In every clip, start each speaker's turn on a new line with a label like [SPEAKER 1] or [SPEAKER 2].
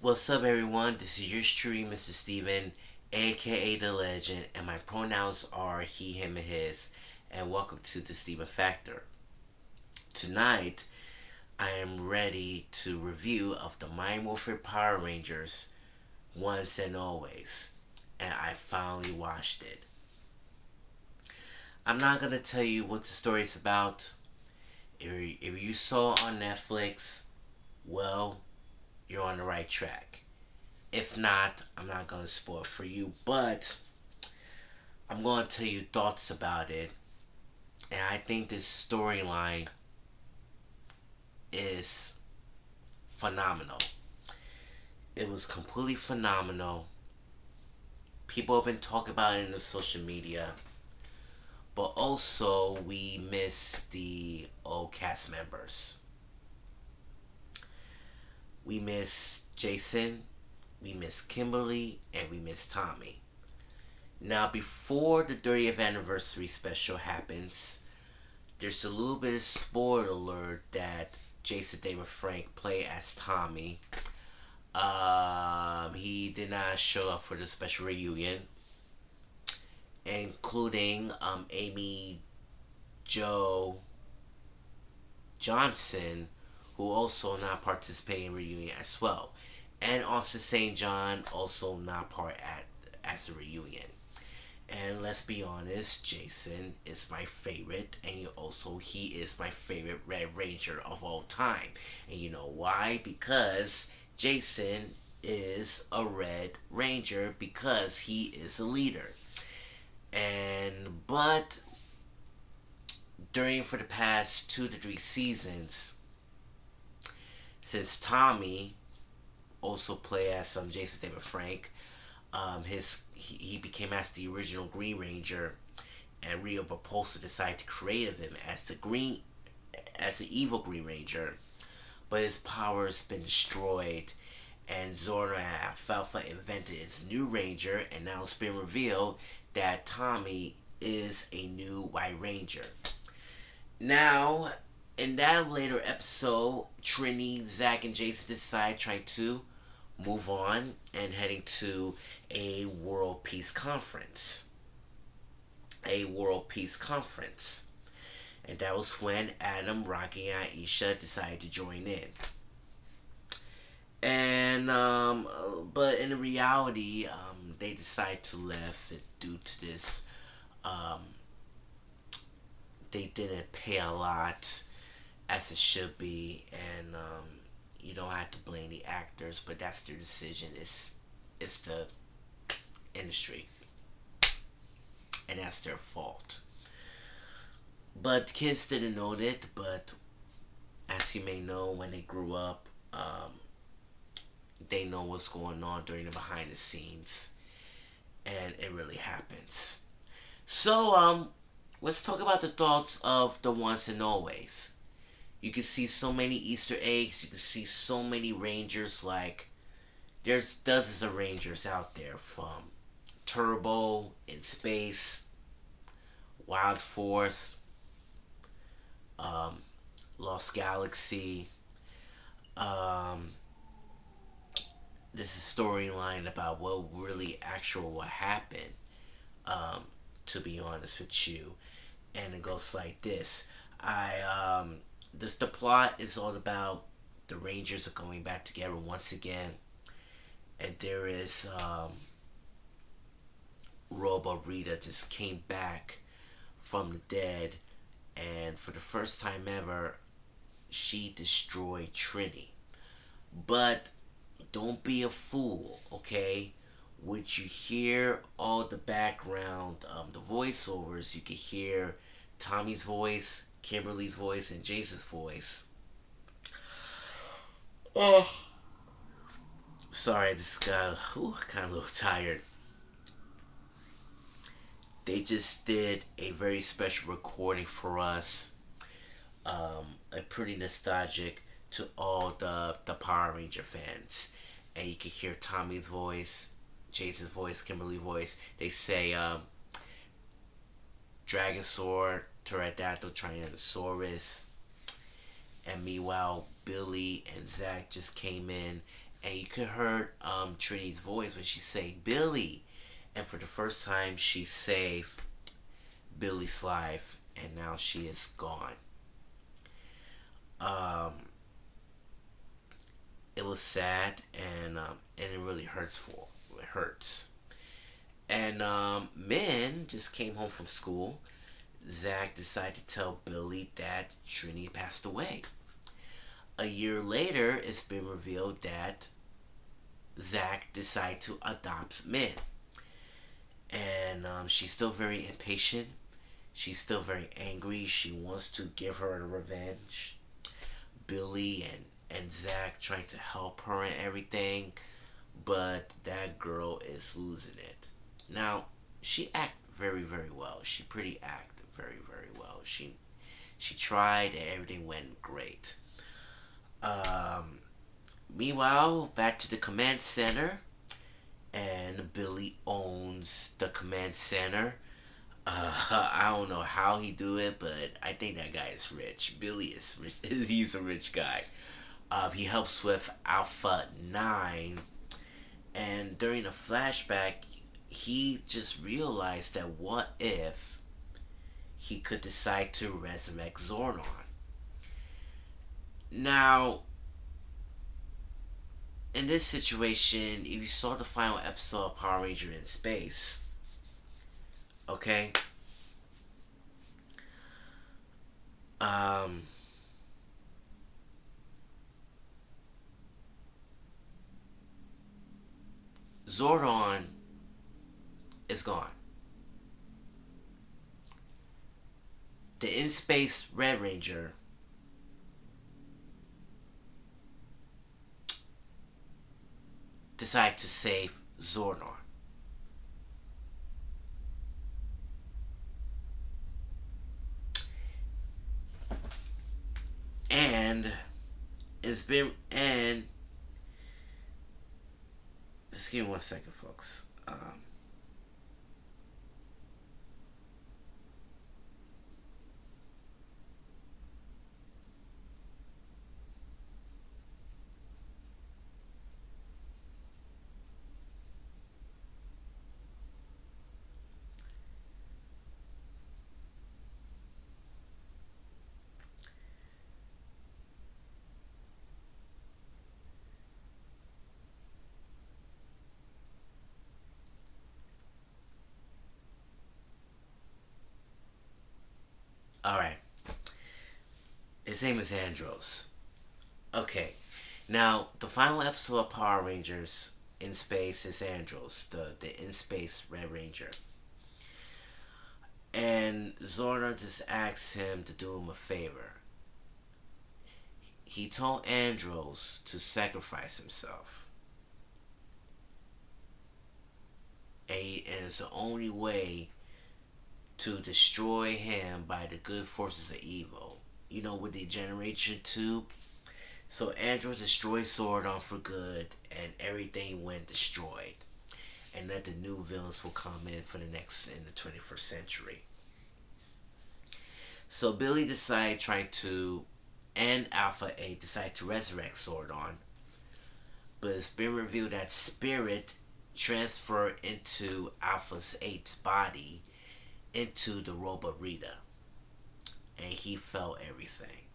[SPEAKER 1] What's up, everyone? This is your stream, Mr. Steven, aka The Legend, and my pronouns are he, him, and his. And welcome to the Steven Factor. Tonight, I am ready to review of the Mighty Morphin Power Rangers once and always. And I finally watched it. I'm not gonna tell you what the story is about. If you saw it on Netflix, well, you're on the right track. If not, I'm not going to spoil it for you, but I'm going to tell you thoughts about it. And I think this storyline is phenomenal. It was completely phenomenal. People have been talking about it in the social media, but also we miss the old cast members. We miss Jason, we miss Kimberly, and we miss Tommy. Now, before the 30th anniversary special happens, there's a little bit of spoiler alert that Jason David Frank played as Tommy. He did not show up for the special reunion, including Amy Jo Johnson, who also not participating in reunion as well, and Austin St. John also not part at as a reunion. And let's be honest, Jason is my favorite, and he is my favorite Red Ranger of all time. And you know why? Because Jason is a Red Ranger because he is a leader. But during for the past 2 to 3 seasons, since Tommy also played as Jason David Frank, he became as the original Green Ranger, and Rio Repulsa decided to create him as the evil Green Ranger, but his power has been destroyed, and Zordon and Alfalfa invented his new Ranger, and now it's been revealed that Tommy is a new White Ranger. Now, in that later episode, Trini, Zach, and Jason decide to try to move on and heading to a world peace conference. A world peace conference. And that was when Adam, Rocky, and Aisha decided to join in. And but in reality, they decided to leave it due to this. Um, they didn't pay a lot as it should be, and you don't have to blame the actors, but that's their decision. It's the industry, and that's their fault. But kids didn't know that. But as you may know, when they grew up, they know what's going on during the behind the scenes, and it really happens. So let's talk about the thoughts of the once and always. You can see so many Easter eggs. You can see so many Rangers. Like, there's dozens of Rangers out there, from Turbo in space, Wild Force, um, Lost Galaxy. Um, this is a storyline about what really what happened. Um, to be honest with you, and it goes like this. The plot is all about the Rangers are going back together once again, and there is Robo Rita just came back from the dead, and for the first time ever, she destroyed Trinity. But don't be a fool, okay? Would you hear all the background, the voiceovers? You can hear Tommy's voice, Kimberly's voice, and Jason's voice. Oh, sorry, I just got kind of a little tired. They just did a very special recording for us. A pretty nostalgic to all the Power Ranger fans. And you can hear Tommy's voice, Jason's voice, Kimberly's voice. They say Dragosaur, Pterodactyl, Tyrannosaurus. And meanwhile, Billy and Zach just came in and you could hear Trinity's voice when she say Billy, and for the first time she saved Billy's life, and now she is gone. Um, it was sad, and it really it hurts. And Min just came home from school. Zach decided to tell Billy that Trini passed away. A year later, it's been revealed that Zach decided to adopt Min. And she's still very impatient. She's still very angry. She wants to give her a revenge. Billy and Zach trying to help her and everything, but that girl is losing it. Now, she act very well. She pretty act very well. She tried and everything went great. Um, Meanwhile, back to the command center, and Billy owns the command center. I don't know how he do it, but I think that guy is rich. Billy is rich. He's a rich guy. He helps with Alpha 9, and during a flashback, he just realized that what if he could decide to resurrect Zordon? Now, in this situation, if you saw the final episode of Power Ranger in Space, okay, um, Zordon is gone. The in space Red Ranger decided to save Zordon. And it's been and just give me 1 second, folks. All right, his name is Andros. Okay, now the final episode of Power Rangers in space is Andros, the in space Red Ranger. And Zordon just asks him to do him a favor. He told Andros to sacrifice himself. And it's the only way to destroy him by the good forces of evil. You know, with the generation tube. So Andros destroyed Zordon for good, and everything went destroyed. And that the new villains will come in for the next in the 21st century. So Billy decided trying to and Alpha 8 decided to resurrect Zordon, but it's been revealed that Spirit transferred into Alpha 8's body into the robot Rita, and he felt everything.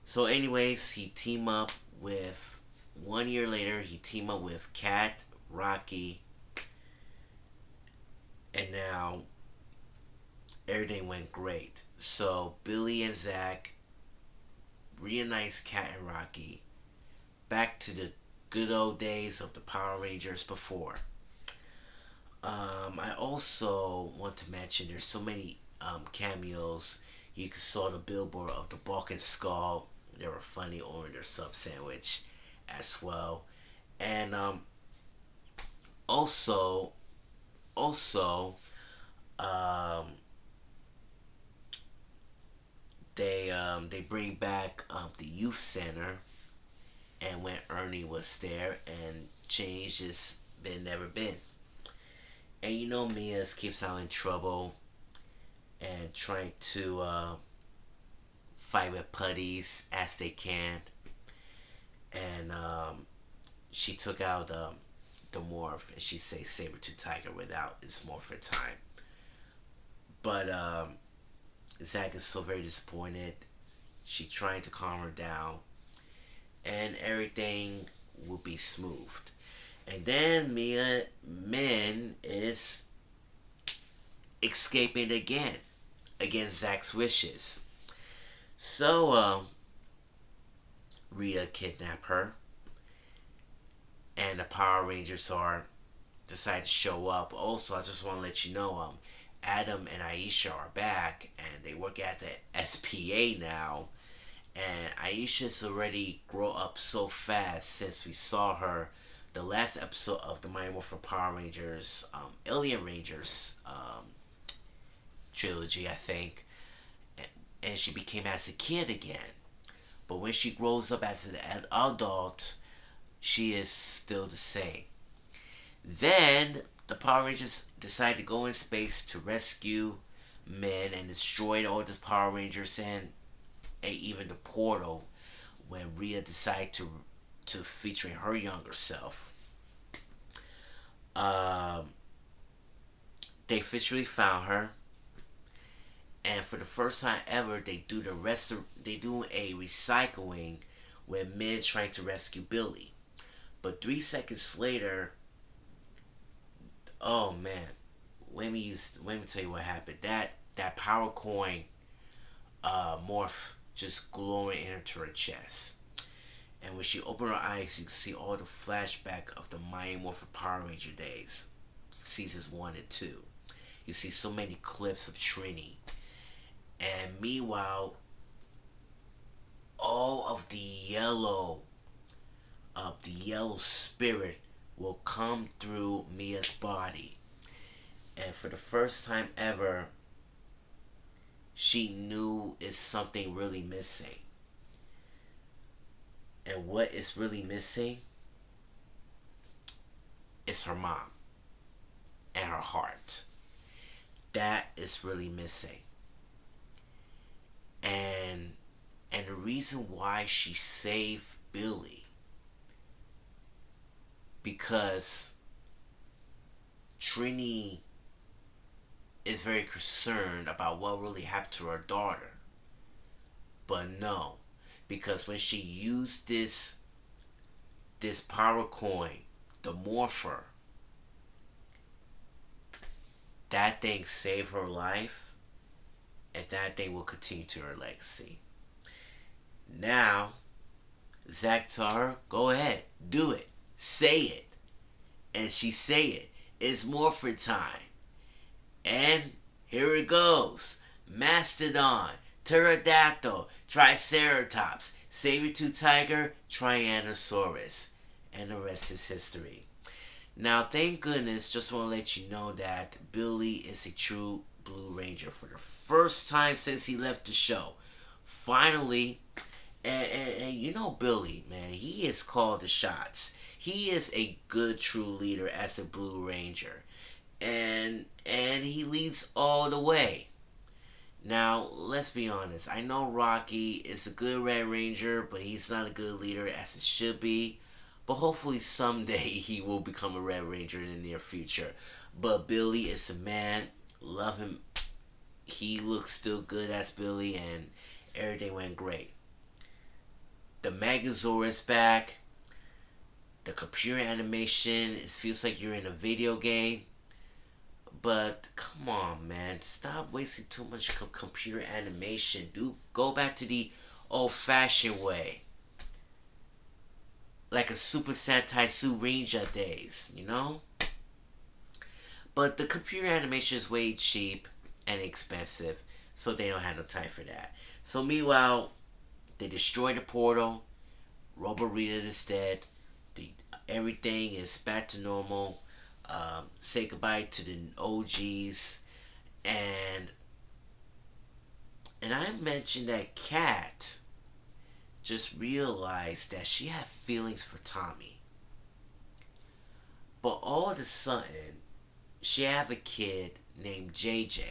[SPEAKER 1] So, anyways, he teamed up with 1 year later. He teamed up with Cat, Rocky, and now everything went great. So Billy and Zach reunites Cat and Rocky back to the good old days of the Power Rangers before. I also want to mention there's so many cameos. You saw the billboard of the Balkan Skull. They were funny on their sub sandwich as well. And also, also, um, they bring back the youth center, and when Ernie was there, and change has been never been. And you know Mia's keeps out in trouble and trying to fight with putties as they can. And she took out the morph, and she say Saber-tooth Tiger without its Morphin time. But Zach is so very disappointed. She trying to calm her down, and everything will be smoothed. And then Mia Min is escaping again against Zach's wishes. So Rhea kidnap her, and the Power Rangers are decide to show up. Also, I just want to let you know, Adam and Aisha are back, and they work at the SPA now. And Aisha's already grown up so fast since we saw her the last episode of the Mighty Morphin Power Rangers, Alien Rangers trilogy, I think. And she became as a kid again. But when she grows up as an adult, she is still the same. Then the Power Rangers decide to go in space to rescue men and destroy all the Power Rangers and even the portal when Rhea decided to feature her younger self. Um, they officially found her, and for the first time ever, they do a recycling when men trying to rescue Billy. But 3 seconds later, oh man, let me tell you what happened. That power coin morph just glowing into her chest. And when she opened her eyes, you can see all the flashback of the Mighty Morphin Power Ranger days, seasons 1 and 2. You see so many clips of Trini. And meanwhile, all of the yellow spirit will come through Mia's body. And for the first time ever, she knew is something really missing. And what is really missing is her mom and her heart. That is really missing. And the reason why she saved Billy, because Trini is very concerned about what really happened to her daughter. But no, because when she used this power coin, the morpher, that thing saved her life, and that thing will continue to her legacy. Now, Zach told her, go ahead, do it, say it. And she say it. It's Morphin time. And here it goes. Mastodon, Pterodactyl, Triceratops, Saber-tooth Tiger, Tyrannosaurus. And the rest is history. Now, thank goodness, just want to let you know that Billy is a true Blue Ranger for the first time since he left the show. Finally, and you know Billy, man, he is called the shots. He is a good, true leader as a Blue Ranger. And he leads all the way. Now, let's be honest. I know Rocky is a good Red Ranger, but he's not a good leader as it should be. But hopefully someday he will become a Red Ranger in the near future. But Billy is a man. Love him. He looks still good as Billy, and everything went great. The Megazord is back. The computer animation, it feels like you're in a video game. But come on, man, stop wasting too much computer animation. Do go back to the old-fashioned way, like a Super Sentai Ranger days, you know. But the computer animation is way cheap and expensive, so they don't have no time for that. So meanwhile, they destroy the portal. Roborita is dead. Everything is back to normal. Say goodbye to the OGs, and I mentioned that Kat just realized that she had feelings for Tommy, but all of a sudden she have a kid named JJ.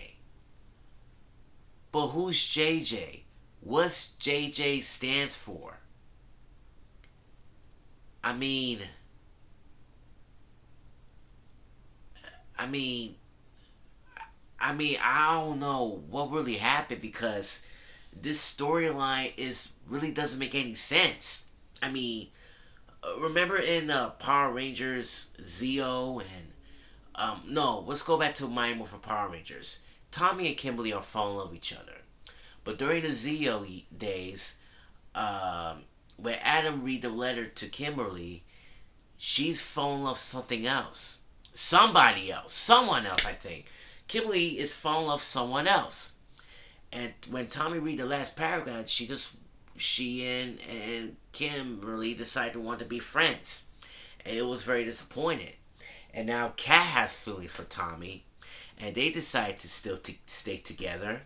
[SPEAKER 1] But who's JJ? What's JJ stands for? I mean, I mean, I don't know what really happened because this storyline is really doesn't make any sense. I mean, remember in Power Rangers Zeo and no, let's go back to Mighty Morphin Power Rangers. Tommy and Kimberly are falling in love with each other, but during the Zeo days, um, when Adam read the letter to Kimberly, she's falling in love with something else, somebody else, someone else. I think Kimberly is falling in love with someone else. And when Tommy read the last paragraph, she and Kimberly decided to want to be friends, and it was very disappointed. And now Kat has feelings for Tommy, and they decide to still stay together.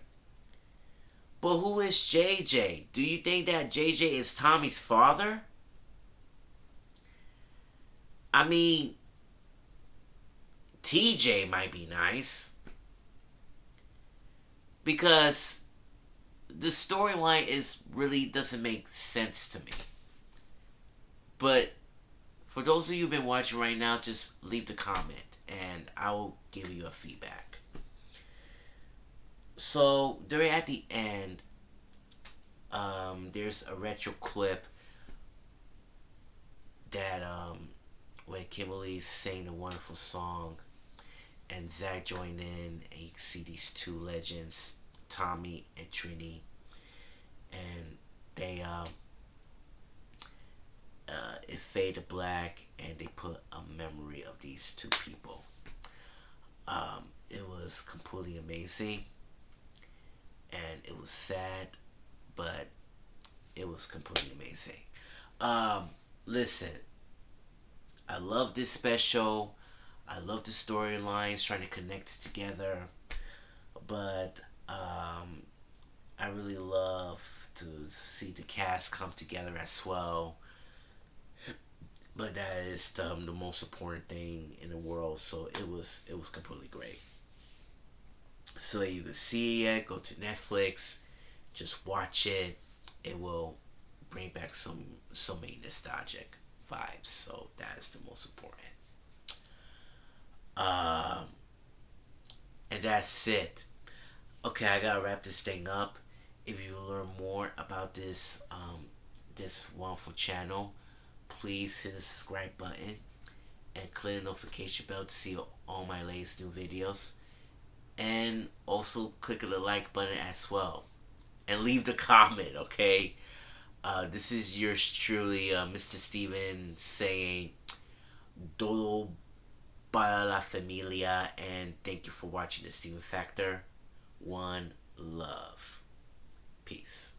[SPEAKER 1] But who is JJ? Do you think that JJ is Tommy's father? I mean, TJ might be nice because the storyline is really doesn't make sense to me. But for those of you who've been watching right now, just leave the comment and I will give you a feedback. So during at the end, there's a retro clip that when Kimberly sang a wonderful song and Zach joined in, and you can see these two legends, Tommy and Trini, and they it faded to black, and they put a memory of these two people. It was completely amazing, and it was sad, but it was completely amazing. Um, Listen, I love this special. I love the storylines trying to connect it together, but um, I really love to see the cast come together as well. But that is the most important thing in the world. So it was completely great. So you can see it. Go to Netflix, just watch it. It will bring back so many nostalgic vibes. So that is the most important. Um, and that's it. Okay, I gotta wrap this thing up. If you learn more about this wonderful channel, please hit the subscribe button and click the notification bell to see all my latest new videos. And also click the like button as well. And leave the comment, okay? This is yours truly, Mr. Steven, saying Dodo para la familia, and thank you for watching the Steven Factor. One love. Peace.